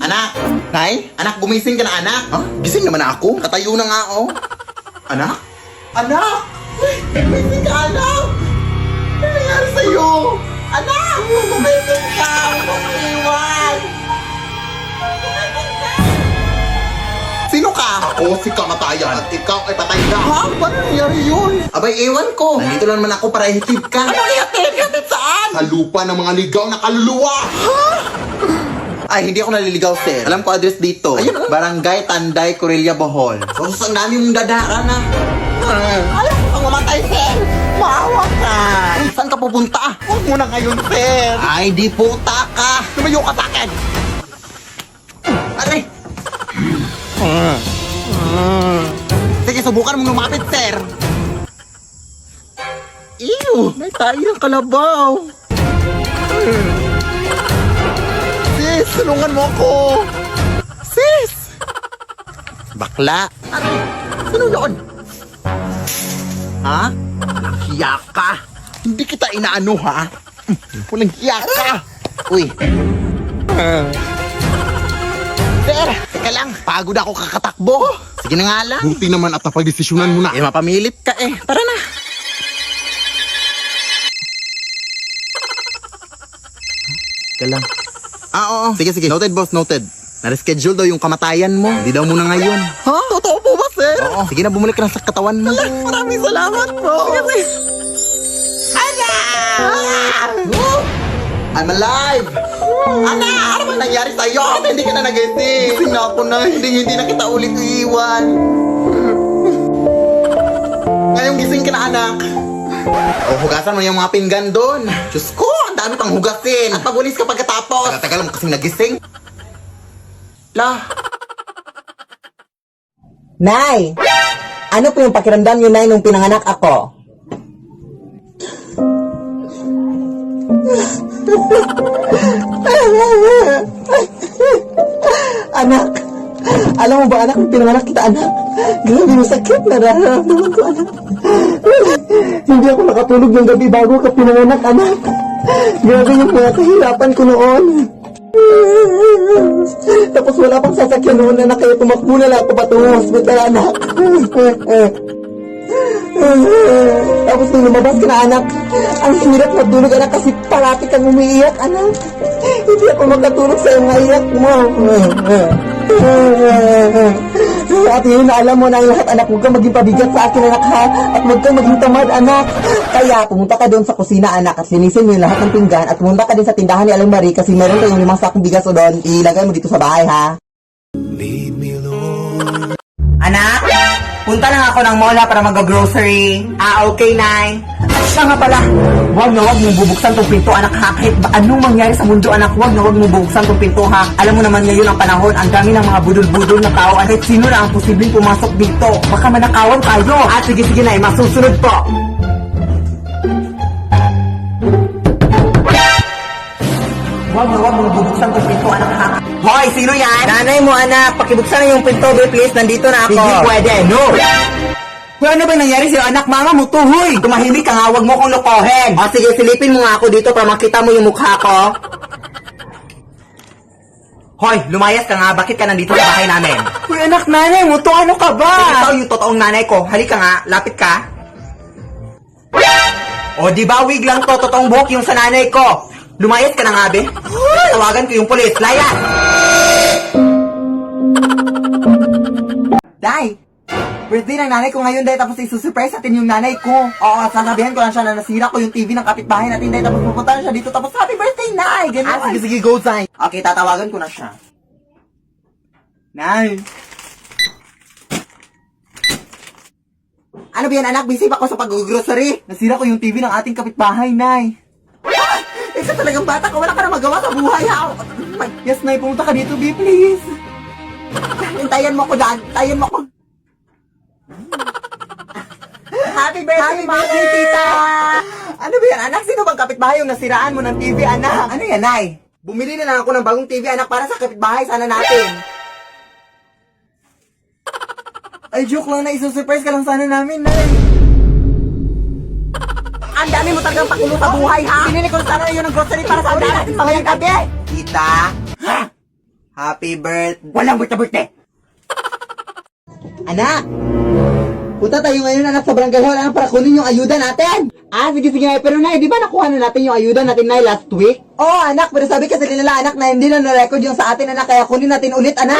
Anak! Nay? Anak, gumising ka na, anak! Ah, gising naman na ako. Katayo na nga, oh! Anak? Anak! Gumising ka, anak! Ano nangyari sa'yo? Anak! Gumising ka! Huwag mo iwan! Gumising ka! Sino ka? Ako si kamatayan at ikaw ay patay na. Ha? Paano nangyari yun? Abay, ewan ko. Nandito lang naman ako para ihatid ka. Ano ihatid? Ihatid saan? Sa lupa ng mga ligaw na kaluluwa. Ay, hindi ako naliligaw, sir. Alam ko address dito. Ayun, oh. Barangay Tanday, Corella, Bohol. So, ang dami mong dadaan na. Alam ko kang mamatay, sir. Maawa ka. Saan ka pupunta? Huwag mo na ngayon, sir. Ay, di puta ka. Lumayo ka sa akin. Aray. Sige, subukan mong lumapit, sir. Ew, may tayo ng kalabaw. Sis, tulungan mo ako. Sis! Bakla. Ano? Sino yun? Ha? Walang hiya ka. Hindi kita inaano, ha? Walang hiya ka. Uy. Sir, teka lang. Pagod ako kakatakbo. Sige na nga lang. Buti naman at napagdesisyonan mo na. Eh, mapamilit ka eh. Tara na. Teka lang. Oo. Sige, sige. Noted, boss. Noted. Na-reschedule daw yung kamatayan mo. Hindi daw muna ngayon. Ha? Totoo po ba, sir? Oo. Sige na, bumalik ka na sa katawan mo. Maraming salamat, bro. Sige. I'm alive! Ana! Ano ba nangyari sa'yo? Hindi ka na nagising. Gising na ako na. Hindi na kita ulit iiwan. Ngayong gising ka na, anak. O, hugasan mo yung mga pinggan doon. Diyos ko, ang dami pang hugasin. At magulis ka pagkatapos. Tagal mo kasing nagising. La. Nay! Ano po yung pakiramdam niyo, Nay, nung pinanganak ako? Anak! Alam mo ba, anak, nung pinanganak kita, anak? Grabe yung sakit na nararamdaman ko, anak. Hindi ako nakatulog yung gabi bago ka pinanganak, anak. Grabe yung mga kahirapan ko noon. Tapos wala pang sasakyan noon, anak, kaya tumakbo na lang ako patungong hospital, anak. Tapos nung lumabas ka na, anak, ang hirap matulog, anak, kasi parati kang umiiyak, anak. Hindi ako makatulog sa mga iyak mo. At yun na alam mo na ang lahat, anak, huwag kang maging pabigat sa akin, anak, ha? At huwag kang maging tamad, anak. Kaya pumunta ka doon sa kusina, anak, at linisin mo yung lahat ng pinggan, at pumunta ka din sa tindahan ni Aling Marie kasi meron kayong 5 sakong bigas o doon, ilagay mo dito sa bahay, ha? Anak, punta lang ako ng mall para mag-grocery. Ah, okay, Nay. At siya nga pala, huwag na huwag mong bubuksan tong pinto, anak, ha? Kahit ba anong mangyari sa mundo, anak, huwag na huwag mong bubuksan tong pinto, ha? Alam mo naman ngayon ang panahon, ang dami ng mga budol-budol na tao, at kahit sino na ang posibleng pumasok dito. Baka manakawan tayo. At sige, Nay, masusunod po. Huwag na huwag mong bubuksan tong pinto, anak, ha? Hoy, sino yan? Nanay mo, anak. Pakibuksan na yung pinto, be, please. Nandito na ako. Hindi pwede. No. Well, ano ba nangyari sa'yo, anak? Mama mo to, huy. Tumahimik ka nga. Huwag mo kong lokohin. O, sige, silipin mo nga ako dito para makita mo yung mukha ko. Hoy, lumayas ka nga. Bakit ka nandito sa bahay namin? Uy, anak, nanay mo to. Ano ka ba? Ikaw yung totoong nanay ko. Halika nga. Lapit ka. O, di ba wig lang to? Totoong buhok yung sa nanay ko. Lumayas ka na nga, be. Tawagan ko yung polis. Layas! Day! Birthday ng nanay ko ngayon, Day. Tapos isusurprise natin yung nanay ko. Oo, sasabihan ko lang siya na nasira ko yung TV ng kapitbahay natin, Day. Tapos pupunta na siya dito. Tapos happy birthday, Nay! Ganun. Sige, go, Day. Okay, tatawagan ko na siya. Nay! Ano ba yan, anak? Busy pa ako sa pag-grocery. Nasira ko yung TV ng ating kapitbahay, Nay. Ikaw talagang bata ka, wala ka na magawa sa buhay, ha? Yes, Nay, pumunta ka dito, B, please. Hintayan mo ko, Dad. Hintayan mo ko. Happy birthday, tita! Ano ba yan, anak? Sino bang kapitbahay yung nasiraan mo ng TV, anak? Ano yan, Nay? Bumili na lang ako ng bagong TV, anak, para sa kapitbahay sana natin. Ay, joke lang na, isusurprise ka lang sana namin, Nay. Ang dami mo talagang pakulo sa buhay, ha? Pinili ko sana yun ng grocery para sa ulit natin ngayong gabi. Tita? Ha? Happy birthday. Walang birthday. Anak! Punta tayo ngayon anak sa barangay hall anak para kunin yung ayuda natin. Sige pero Nay, di ba nakuha na natin yung ayuda natin Nay last week? Anak, pero sabi kasi nila anak na hindi na na-record yung sa atin anak kaya kunin natin ulit anak.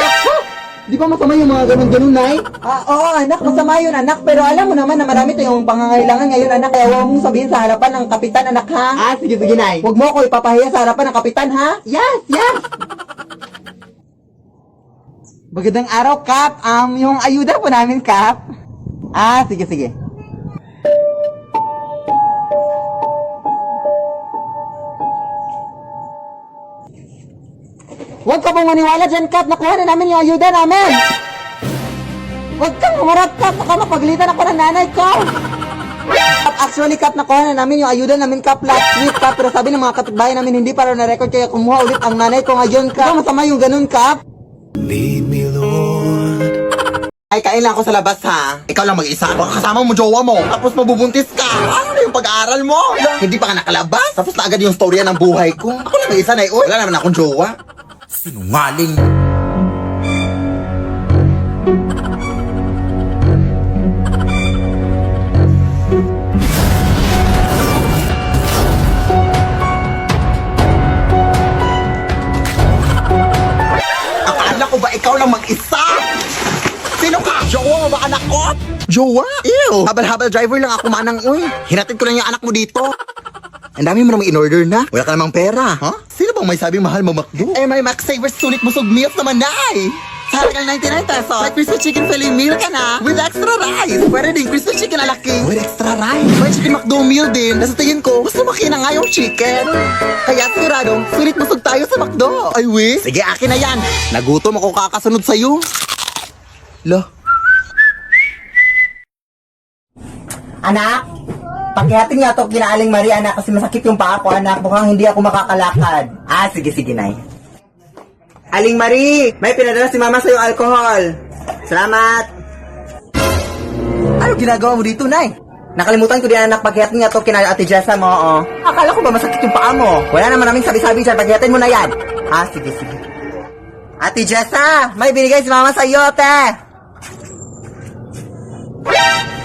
Di ba masama yung mga ganun-ganun Nay? Oo anak, masama yun anak pero alam mo naman na marami tayong pangangailangan ngayon anak kaya huwag mong sabihin sa harapan ng kapitan anak ha. Sige Nay. Huwag mo ako ipapahiya sa harapan ng kapitan ha. Yes. Magandang araw, Kap. Yung ayuda po namin, Kap. Sige. Huwag ka pong maniwala dyan, Kap. Nakuha na namin yung ayuda namin. Huwag kang umarap, Kap. Baka mapaglitan ako ng nanay ko. Kap, actually, Kap, nakuha na namin yung ayuda namin, Kap, last week, Kap. Pero sabi ng mga kapitbahay namin, hindi pa raw na-record kaya kumuha ulit ang nanay ko ngayon, Kap. Masama yung ganun, Kap. Lead me, Lord. Ay, kain lang ako sa labas ha. Ikaw lang mag-isa. Baka kasama mo jowa mo. Tapos mabubuntis ka. Ano na yung pag-aaral mo? Hindi pa ka nakalabas. Tapos na agad yung storya ng buhay ko. Ako lang mag-isa na Wala naman akong jowa. Sinungaling. Akala ko ba ikaw lang mag-isa? Sino ka? Jowa mo ba anak ko? Jowa? Ew! Habal-habal driver lang ako manang uy. Hinatid ko lang yung anak mo dito. Ang dami mo namang in-order na. Wala ka namang pera. Huh? Sino bang may sabing mahal mo McDo? May Max Savers sulit busog meals naman na Sa halagang 99 pesos, may crispy chicken fillet meal ka na with extra rice. Pwede din crispy chicken na laki with extra rice. May chicken McDo meal din. Nasa tingin ko, mas lumaki na nga yung chicken. Kaya sigurado, sulit busog tayo sa McDo. Ay, we? Sige, akin na yan. Nagutom ako kakasunod sa'yo. Lo. Anak, pakihatin nga to kina Aling Marie, anak, kasi masakit yung paa ko, anak. Mukhang hindi ako makakalakad. Sige, Nay. Aling Marie, may pinadala si Mama sa'yo alcohol. Salamat. Ano ginagawa mo dito, Nay? Nakalimutan ko din, anak, pakihatin nga to kina Ate Jessa mo, Akala ko ba masakit yung paa mo? Wala naman naming sabi-sabi dyan, pakihatin mo na yan. Sige. Ate Jessa, may binigay si Mama sa'yo, te.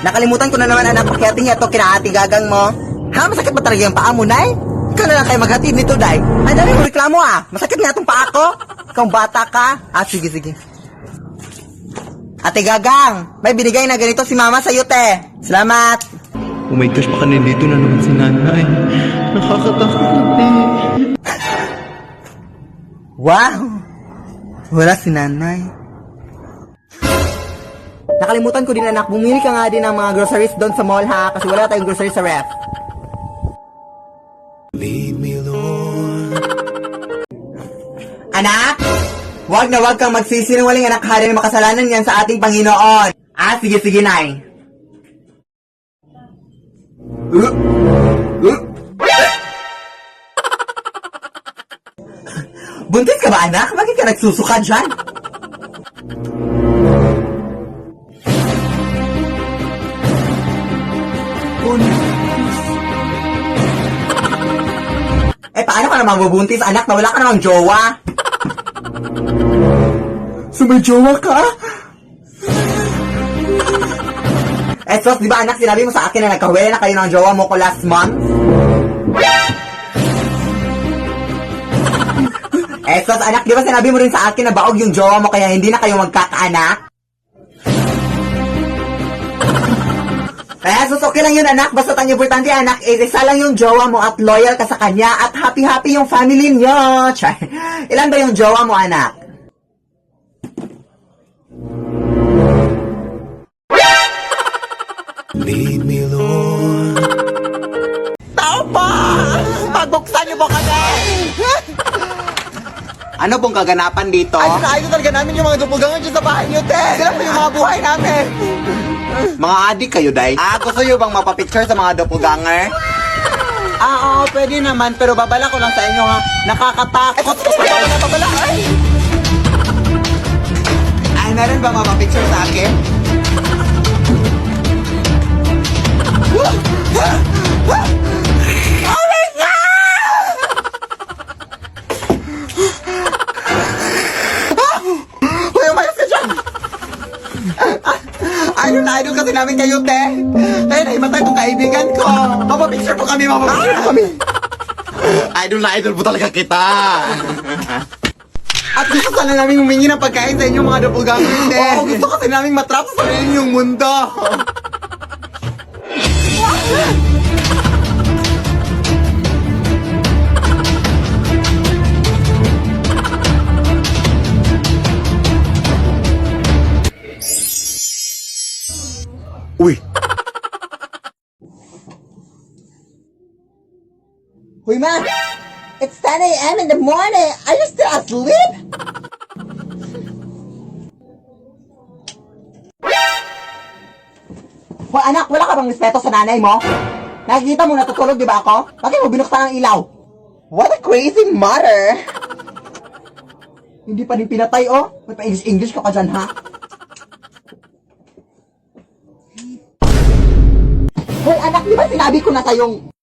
Nakalimutan ko na naman anak, pakihatin niya to kina Ate Gagang mo. Masakit ba talaga yung paa mo, Nay? Ikaw na lang kayo maghatid nito, Day. Ay, dami mo reklamo Masakit nga itong paa ko. Ikaw bata ka. Sige. Ate Gagang, may binigay na ganito si Mama sa'yo, te. Salamat. Oh my gosh, baka nandito na naman si nanay. Nakakatakot na, Wow! Wala si nanay. Nakalimutan ko din anak, bumili ka nga din ng mga groceries doon sa mall ha, kasi wala tayong groceries sa ref. Lead me, Lord. Anak! Wag na wag kang magsisinungaling anak, hari na makasalanan yan sa ating Panginoon. Sige, Nay. Buntis ka ba anak? Bakit ka nagsusuka dyan? Paano ka naman mabubuntis, anak, na wala ka namang jowa? So may jowa ka? Sos, di ba anak, sinabi mo sa akin na nagkahuwela na kayo ng jowa mo ko last month? Sos, anak, di ba sinabi mo rin sa akin na baog yung jowa mo kaya hindi na kayo magkakaanak? Sos, okay lang yun anak, basta ang importante anak, isa lang yung jowa mo at loyal ka sa kanya at happy-happy yung family nyo. Ilan ba yung jowa mo anak? Lead me, Lord. Tao pa! Pagbuksan niyo po kami! Ano pong kaganapan dito? Ay, ayos talaga namin yung mga dupugangan dyan sa bahay niyo, te! Sila po yung mga buhay namin! Mga adik kayo, Day? Gusto niyo bang mapapicture sa mga doppelganger? Oo, pwede naman, pero babala ko lang sa inyo, ha? Nakakatakot! Babala! Ay, meron ba mapapicture sa akin? Oh my God! idol kasi namin kayo, te. Ay, naimatay itong kaibigan ko. Mapapicture po kami, mapapicture po kami. Idol na idol po talaga kita. At gusto sana namin humingi ng pagkain sa inyo mga doppelganger, te. Oo, gusto kasi namin matrap sa sarili yung mundo. Uy! Hoy, ma! It's 10 a.m. in the morning! Are you still asleep? Hoy, anak! Wala ka bang respeto sa nanay mo? Nakikita mo natutulog, di ba ako? Bakit mo binuksan ang ilaw? What a crazy mother! Hindi pa rin pinatay, oh! May pa-English ka pa dyan, ha? Hoy, anak! Di ba sinabi ko na sa'yong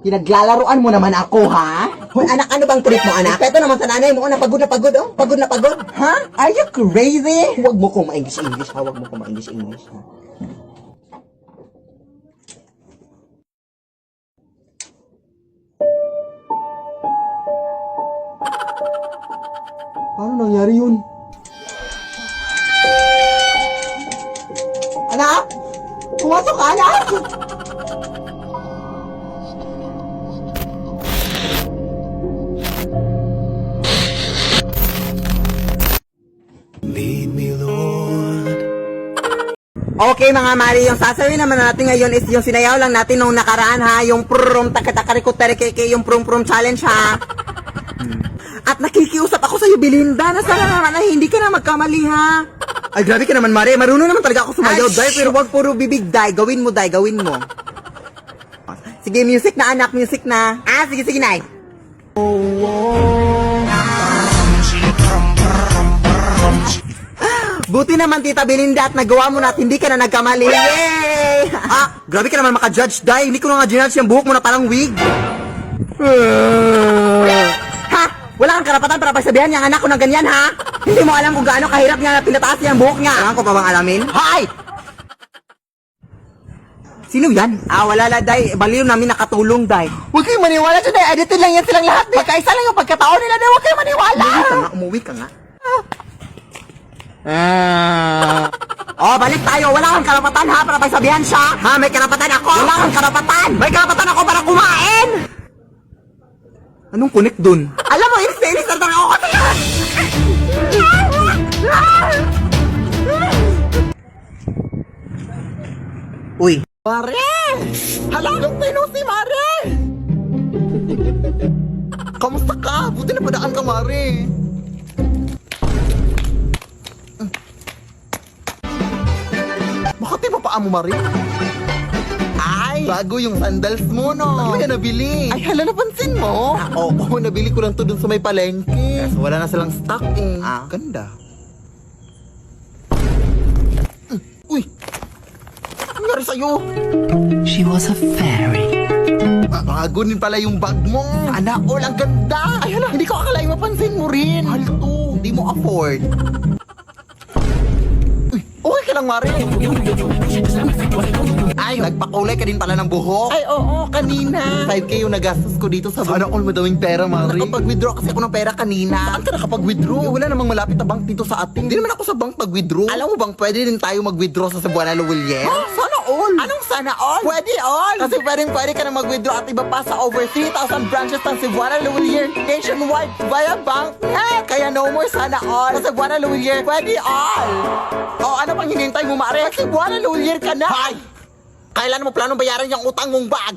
pinaglalaroan mo naman ako, ha? Hoy, anak, ano bang trip mo, anak? Respeto naman sa nanay mo, na pagod na pagod, oh. Pagod na pagod. Ha? Are you crazy? Huwag mo kong ma-English, ha? Huwag mo kong ma-English, ha? Paano nangyari yun? Anak! Pumasok ka, anak! Lead me, Lord. Okay mga Mari, yung sasabihin naman natin ngayon is yung sinayaw lang natin nung nakaraan ha, yung prum takatakarikuterikeke, yung prum challenge ha. At nakikiusap ako sa'yo, Belinda, na sana naman ay hindi ka na magkamali ha. Ay grabe ka naman Mari, marunong naman talaga ako sumayaw, Day, pero wag puro bibig, Day, gawin mo Day, gawin mo. Sige, music na anak, music na. Ah, sige, sige, Nay. Buti naman Tita Belinda at nagawa mo na at hindi ka na nagkamali. Yay! Ah, grabe ka naman maka-judge, Day. Hindi ko na nga ginudge yung buhok mo na parang wig. Ha? Wala kang karapatan para pagsabihan niya ang anak ko ng ganyan, ha? Hindi mo alam kung gaano kahirap niya na pinataas niya ang buhok niya. Kailangan ko pa bang alamin? Hay! Sino yan? Ah, wala la, Day. Baliw namin nakatulong, Day. Huwag kayong maniwala dyan, Day. Edited lang yan silang lahat. Pagkaisa lang yung pagkatao nila, Day. Huwag kayong maniwala. Umuwi ka nga. Oh, balik tayo. Wala kang karapatan ha para pagsabihan siya. Ha, may karapatan ako. Wala kang karapatan. May karapatan ako para kumain. Anong connect dun? Alam mo, inis na ako kasi. Uy. Mare! Hala, anong pino si Mare? Kamusta ka? Buti na padaan ka, Mare. Bakit di ba paa mo, Mare? Ay, bago yung sandals mo, no? Ano yan nabili? Ay, hala, napansin mo? Oo, nabili ko lang to dun sa may palengke. Kaso wala na silang stock eh. Ah, ganda. Uy! Ano nangyari sa'yo? She was a fairy. Bago din pala yung bag mo. Sana all, ang ganda. Ay, hala, hindi ko akalain mapansin mo rin. Mahal to, hindi mo afford. Uy, okay ka lang, Mare. Ay, nagpakulay ka din pala ng buhok. Ay, oo, kanina. 5K yung nagastos ko dito sa Sana all madawing pera, Mare. Nakapag-withdraw kasi ako ng pera kanina. Saan ka nakapag-withdraw? Eh, wala namang malapit na bank dito sa atin. Hindi naman ako sa bank pag-withdraw. Alam mo bang pwede din tayo mag-withdraw sa Cebuana Lawilier? Oh, sana all. Anong sana all? Pwede all. Kasi pwede ka na mag-withdraw at iba pa sa over 3,000 branches ng Cebuana Lawilier nationwide via bank. Kaya no more sana all. Sa Cebuana Lawilier, pwede all. Oh, ano pang hinintay mo, Mare? Sa Cebuana Lawilier ka na. Hay! Kailan mo planong bayaran yung utang mong bag?